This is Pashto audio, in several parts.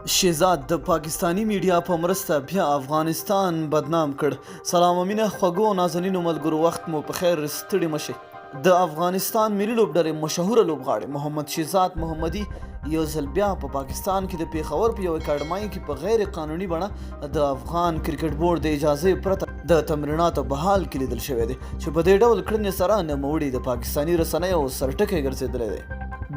شهزاد د پاکستانی میډیا په مرسته بیا افغانستان بدنام کړ. سلام امینه خوږو نازنینو ملګرو، وخت مو په خیر، ستړي مشئ. د افغانستان ملي لوبډلې مشهوره لوبغاړی محمد شهزاد محمدي یو ځل بیا په پاکستان کې د پیښور په یو اکاډمۍ کې په غیر قانوني بڼه د افغان کرکټ بورډ د اجازې پرته د تمریناتو په حال کې لیدل شوی دی چې په دې ډول کړنې سره نوموړی د پاکستاني رسنیو سرټکی ګرځېدلی دی.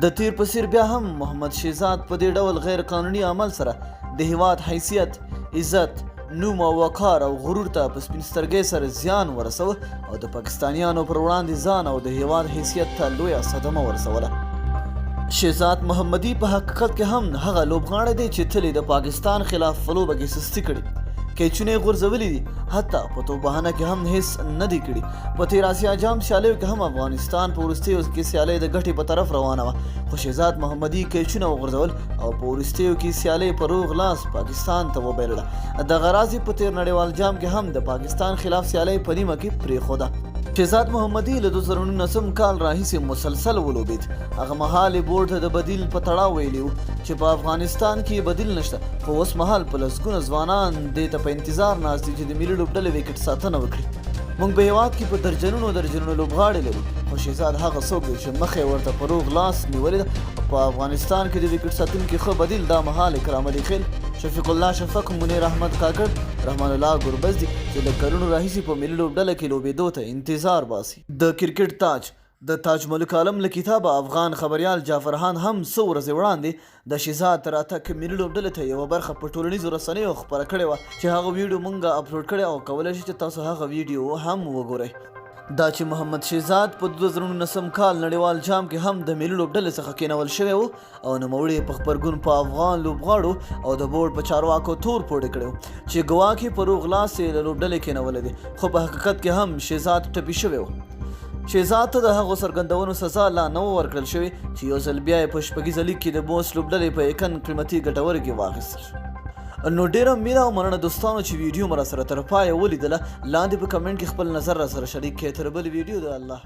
د تیر په څیر بیا هم محمد شهزاد په دې ډول غیر قانوني عمل سره د هیواد حیثیت، عزت، نوم او وقار او غرور ته په سپین سترګۍ سره زیان ورسوه او د پاکستانیانو پر وړاندې ځان او د هیواد حیثیت ته لویه صدمه ورسوله. شهزاد محمدي په حقیقت کې هم هغه لوبغاړی دی چې تل د پاکستان خلاف په لوبه کې سستي کړې، کیچونه یې غورځولي دي، حتی په توبهانه کې هم هیڅ نه دی کړي. په تیر اسیا جام سیالیو کې هم افغانستان په وروستیو کې سیالۍ د ګټې په طرف روانه وه، خو شهزاد محمدي کیچونه وغورځول او په وروستیو کې سیالۍ په روغ لاس پاکستان ته وبایلله. دغه راز په تیر نړیوال جام کې هم د پاکستان خلاف سیالۍ په نیمه کې پرېښوده. شهزاد محمدي له 2019 کال راهیسې مسلسل ولوبېد. هغه مهال یې بورډ ته د بدیل په تړاو ویلي و چې په افغانستان کې بدیل نشته، خو اوس مهال په لسګونه ځوانان دې ته په انتظار ناست دي چې د ملي لوبډلې وکټ ساتنه وکړي. موږ په هیواد کې په درجنونو لوبغاړي لرو، خو شهزاد هغه څوک دی چې مخ یې ورته په روغ لاس نیولې ده. په افغانستان کې د وکټ ساتونکي ښه بدیل دا مهال اکرام علي خیل، شفیق الله شفق، منیر احمد کاکړ، رحمان الله ګربز دي چې له کلونو راهیسې په ملي لوبډله کې لوبېدو ته انتظار باسي. د کرکټ تاج د تاج ملک عالم له کتابه افغان خبریال جعفرخان هم څو ورځې وړاندې د شهزاد تر راتګ ملي لوبډلې ته یوه برخه په ټولنیزو رسنیو خپره کړې وه چې هغه ویډیو موږ اپلوډ کړې او کولی شئ چې تاسو هغه ویډیو هم وګورئ. دا چې محمد شهزاد په 2019 کال نړیوال جام کې هم د ملي لوبډلې څخه کېنول شوی و او نوموړي په خبرګون په افغان لوبغاړو او د بورډ په چارواکو تور پورې کړی و چې ګواکې په روغ لاس یې له لوبډلې کېنولی دی، خو په حقیقت کې هم شهزاد ټپي شوی و. شهزاد ته د هغو څرګندونو سزا لا نه وه ورکړل شوې چې یو ځل بیا یې په شپږیزه لیګ کې د بوس لوبډلې په یکن قیمتي ګټورې کې واخیستل. نو ډیره مینه او مننه دوستانو چې ویډیو مو راسره تر پایه ولیدله. لاندې په کمنټ کې خپل نظر راسره شریک کړئ. تر بل ویډیو د الله